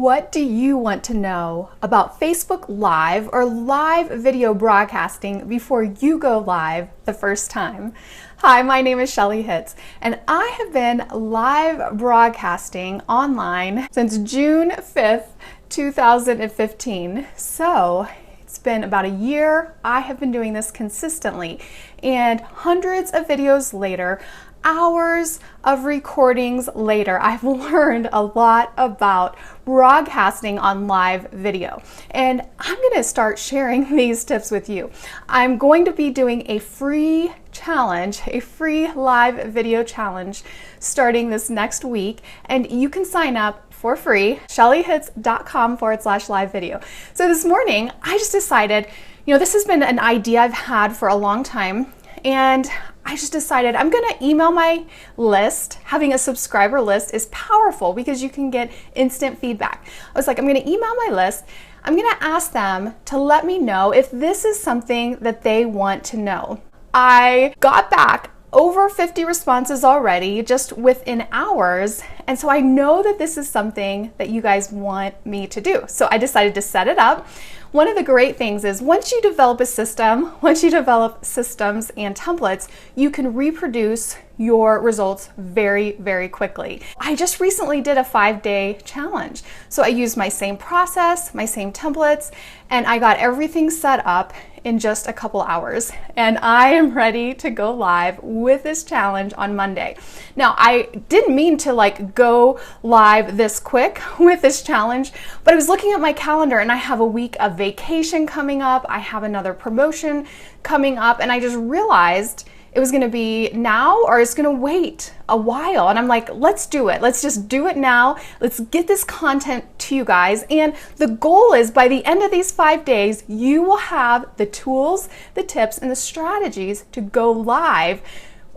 What do you want to know about Facebook Live or live video broadcasting before you go live the first time? Hi, my name is Shelly Hitz, and I have been live broadcasting online since June 5th, 2015. So it's been about a year. I have been doing this consistently, and hundreds of videos later, hours of recordings later, I've learned a lot about broadcasting on live video. And I'm going to start sharing these tips with you. I'm going to be doing a free challenge, a free live video challenge starting this next week. And you can sign up for free, shellyhitz.com/live video. So this morning, I just decided, this has been an idea I've had for a long time. And I just decided I'm going to email my list. Having a subscriber list is powerful because you can get instant feedback. I was like, I'm going to email my list. I'm going to ask them to let me know if this is something that they want to know. I got back over 50 responses already just within hours. And so I know that this is something that you guys want me to do. So I decided to set it up. One of the great things is once you develop a system, once you develop systems and templates, you can reproduce your results very, very quickly. I just recently did a 5-day challenge. So I used my same process, my same templates, and I got everything set up in just a couple hours. And I am ready to go live with this challenge on Monday. Now, I didn't mean to go live this quick with this challenge, but I was looking at my calendar and I have a week of vacation coming up. I have another promotion coming up, and I just realized it was going to be now or it's going to wait a while. And I'm like, let's do it. Let's just do it now. Let's get this content to you guys. And the goal is by the end of these 5 days, you will have the tools, the tips, and the strategies to go live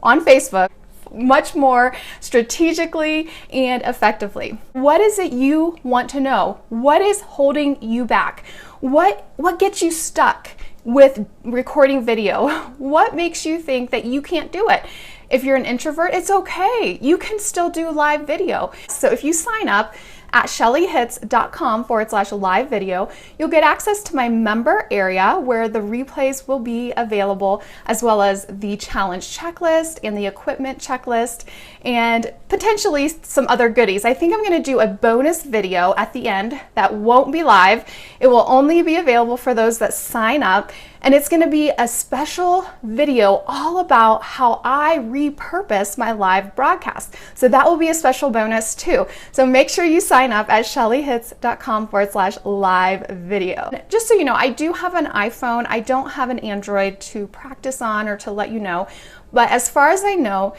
on Facebook much more strategically and effectively. What is it you want to know? What is holding you back? What gets you stuck with recording video? What makes you think that you can't do it? If you're an introvert, it's okay. You can still do live video. So if you sign up at shellyhitz.com/live video, you'll get access to my member area where the replays will be available, as well as the challenge checklist and the equipment checklist, and potentially some other goodies. I think I'm going to do a bonus video at the end that won't be live. It will only be available for those that sign up. And it's going to be a special video all about how I repurpose my live broadcast. So that will be a special bonus too. So make sure you sign up at shellyhitz.com/live video. Just so you know, I do have an iPhone. I don't have an Android to practice on or to let you know. But as far as I know,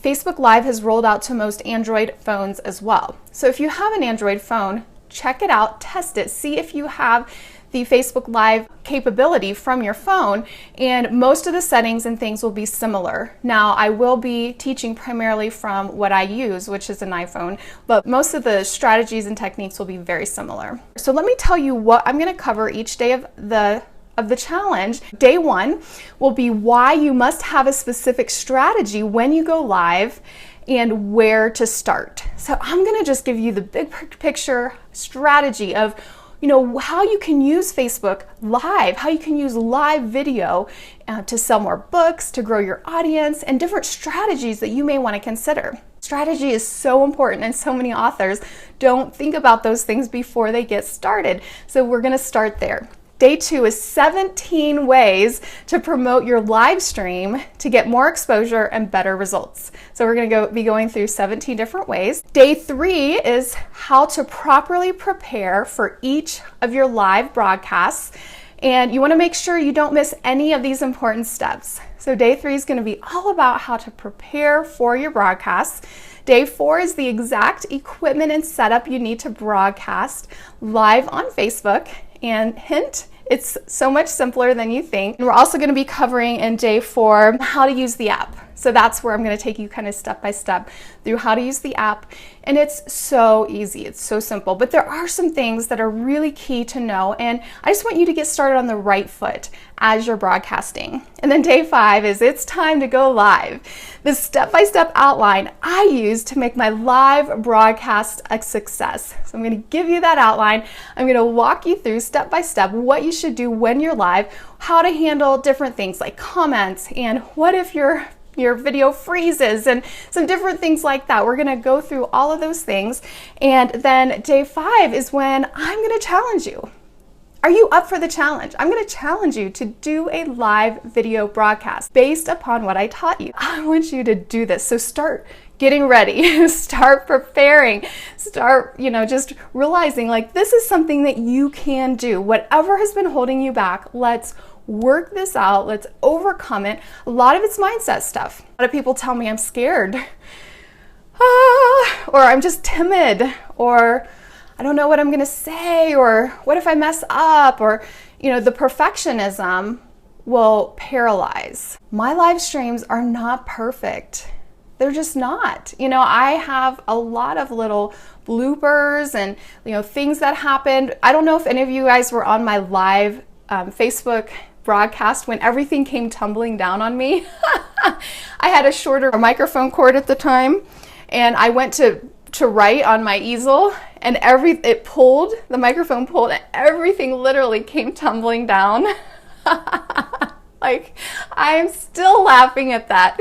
Facebook Live has rolled out to most Android phones as well. So if you have an Android phone, check it out, test it, see if you have the Facebook Live capability from your phone, and most of the settings and things will be similar. Now, I will be teaching primarily from what I use, which is an iPhone, but most of the strategies and techniques will be very similar. So let me tell you what I'm going to cover each day of the challenge. Day 1 will be why you must have a specific strategy when you go live and where to start. So I'm going to just give you the big picture strategy of how you can use Facebook Live, how you can use live video to sell more books, to grow your audience, and different strategies that you may want to consider. Strategy is so important, and so many authors don't think about those things before they get started. So we're going to start there. Day 2 is 17 ways to promote your live stream to get more exposure and better results. So we're going to be going through 17 different ways. Day 3 is how to properly prepare for each of your live broadcasts. And you want to make sure you don't miss any of these important steps. So day 3 is going to be all about how to prepare for your broadcasts. Day 4 is the exact equipment and setup you need to broadcast live on Facebook. And hint, it's so much simpler than you think. And we're also going to be covering in day 4 how to use the app. So that's where I'm going to take you kind of step by step through how to use the app. And it's so easy. It's so simple. But there are some things that are really key to know. And I just want you to get started on the right foot as you're broadcasting. And then day 5 is it's time to go live. The step-by-step outline I use to make my live broadcast a success. So I'm going to give you that outline. I'm going to walk you through step by step what you should do when you're live, how to handle different things like comments, and what if your video freezes, and some different things like that. We're going to go through all of those things. And then day 5 is when I'm going to challenge you. Are you up for the challenge? I'm going to challenge you to do a live video broadcast based upon what I taught you. I want you to do this. So start getting ready, start preparing, start, just realizing like this is something that you can do. Whatever has been holding you back, let's work this out. Let's overcome it. A lot of it's mindset stuff. A lot of people tell me I'm scared, or I'm just timid, or I don't know what I'm going to say, or what if I mess up, or, the perfectionism will paralyze. My live streams are not perfect. They're just not. I have a lot of little bloopers and, things that happened. I don't know if any of you guys were on my live Facebook broadcast when everything came tumbling down on me. I had a shorter microphone cord at the time, and I went to write on my easel, and the microphone pulled, and everything literally came tumbling down. Like, I'm still laughing at that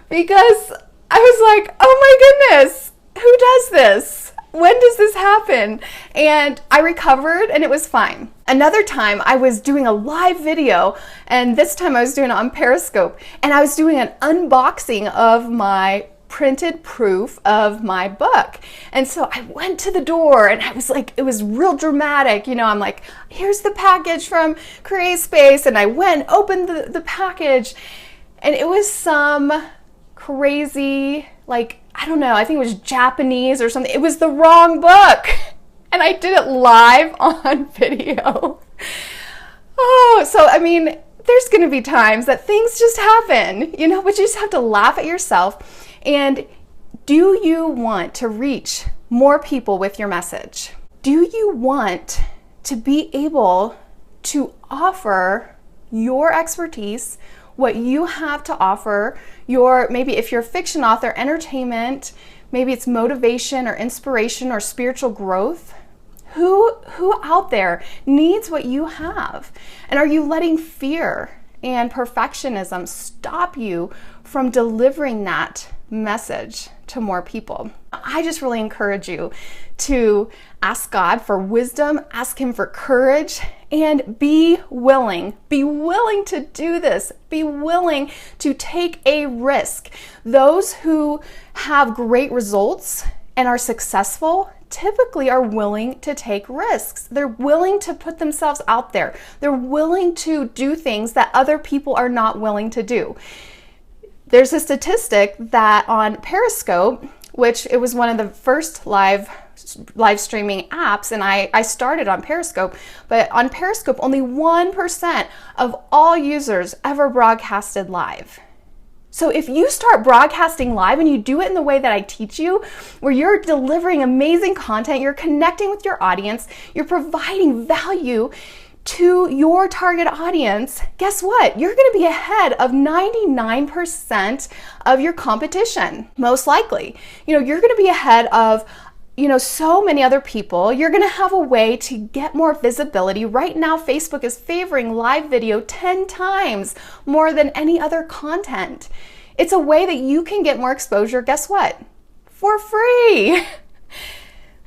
because I was like, oh my goodness, who does this? When does this happen? And I recovered and it was fine. Another time I was doing a live video, and this time I was doing it on Periscope, and I was doing an unboxing of my printed proof of my book. And so I went to the door, and I was like, it was real dramatic. I'm like, here's the package from CreateSpace. And I went, opened the package, and it was some crazy, I don't know, I think it was Japanese or something. It was the wrong book. And I did it live on video. So there's going to be times that things just happen, but you just have to laugh at yourself. And do you want to reach more people with your message? Do you want to be able to offer your expertise, what you have to offer, maybe if you're a fiction author, entertainment, maybe it's motivation or inspiration or spiritual growth? Who out there needs what you have? And are you letting fear and perfectionism stop you from delivering that message to more people? I just really encourage you to ask God for wisdom, ask Him for courage, and be willing to do this. Be willing to take a risk. Those who have great results and are successful typically are willing to take risks. They're willing to put themselves out there. They're willing to do things that other people are not willing to do. There's a statistic that on Periscope, which it was one of the first live streaming apps, and I started on Periscope, but on Periscope, only 1% of all users ever broadcasted live. So if you start broadcasting live and you do it in the way that I teach you, where you're delivering amazing content, you're connecting with your audience, you're providing value to your target audience, guess what? You're going to be ahead of 99% of your competition, most likely. You're going to be ahead of so many other people. You're going to have a way to get more visibility. Right now, Facebook is favoring live video 10 times more than any other content. It's a way that you can get more exposure, guess what? For free.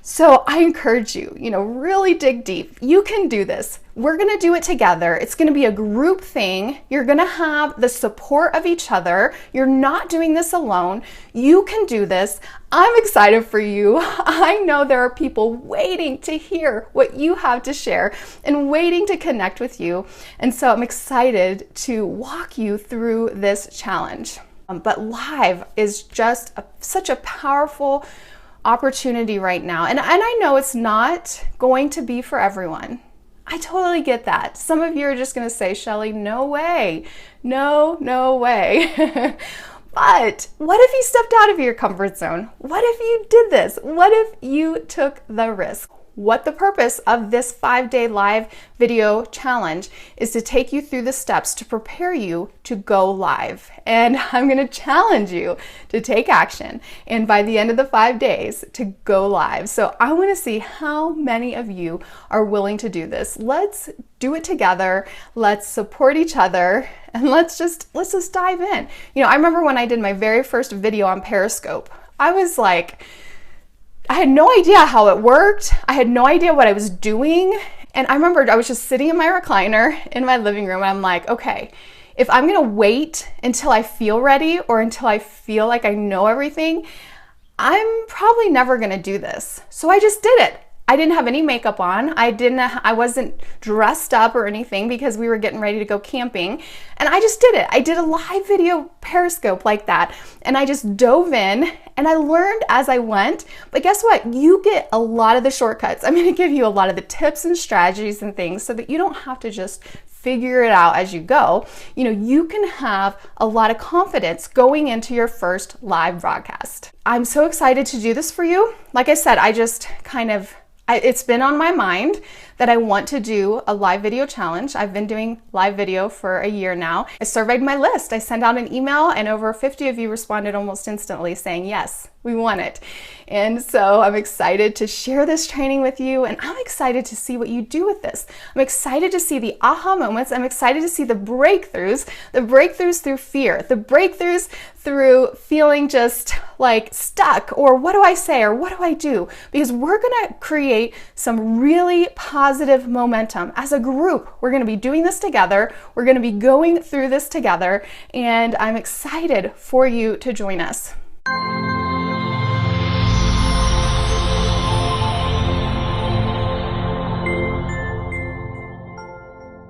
So I encourage you, really dig deep. You can do this. We're going to do it together. It's going to be a group thing. You're going to have the support of each other. You're not doing this alone. You can do this. I'm excited for you. I know there are people waiting to hear what you have to share and waiting to connect with you. And so I'm excited to walk you through this challenge. But live is just such a powerful opportunity right now. And I know it's not going to be for everyone. I totally get that. Some of you are just going to say, Shelly, no way. No way. But what if you stepped out of your comfort zone? What if you did this? What if you took the risk? What the purpose of this 5-day live video challenge is to take you through the steps to prepare you to go live. And I'm going to challenge you to take action and by the end of the 5 days to go live. So I want to see how many of you are willing to do this. Let's do it together. Let's support each other and let's just dive in. You know, I remember when I did my very first video on Periscope, I was like, I had no idea how it worked. I had no idea what I was doing. And I remember I was just sitting in my recliner in my living room and I'm like, okay, if I'm gonna wait until I feel ready or until I feel like I know everything, I'm probably never gonna do this. So I just did it. I didn't have any makeup on. I wasn't dressed up or anything because we were getting ready to go camping. And I just did it. I did a live video Periscope like that. And I just dove in and I learned as I went. But guess what? You get a lot of the shortcuts. I'm gonna give you a lot of the tips and strategies and things so that you don't have to just figure it out as you go. You know, you can have a lot of confidence going into your first live broadcast. I'm so excited to do this for you. Like I said, it's been on my mind that I want to do a live video challenge. I've been doing live video for a year now. I surveyed my list. I sent out an email and over 50 of you responded almost instantly saying, yes, we want it. And so I'm excited to share this training with you and I'm excited to see what you do with this. I'm excited to see the aha moments. I'm excited to see the breakthroughs through fear, the breakthroughs through feeling just like stuck or what do I say or what do I do? Because we're gonna create some really positive momentum as a group. We're gonna be doing this together. We're gonna be going through this together and I'm excited for you to join us.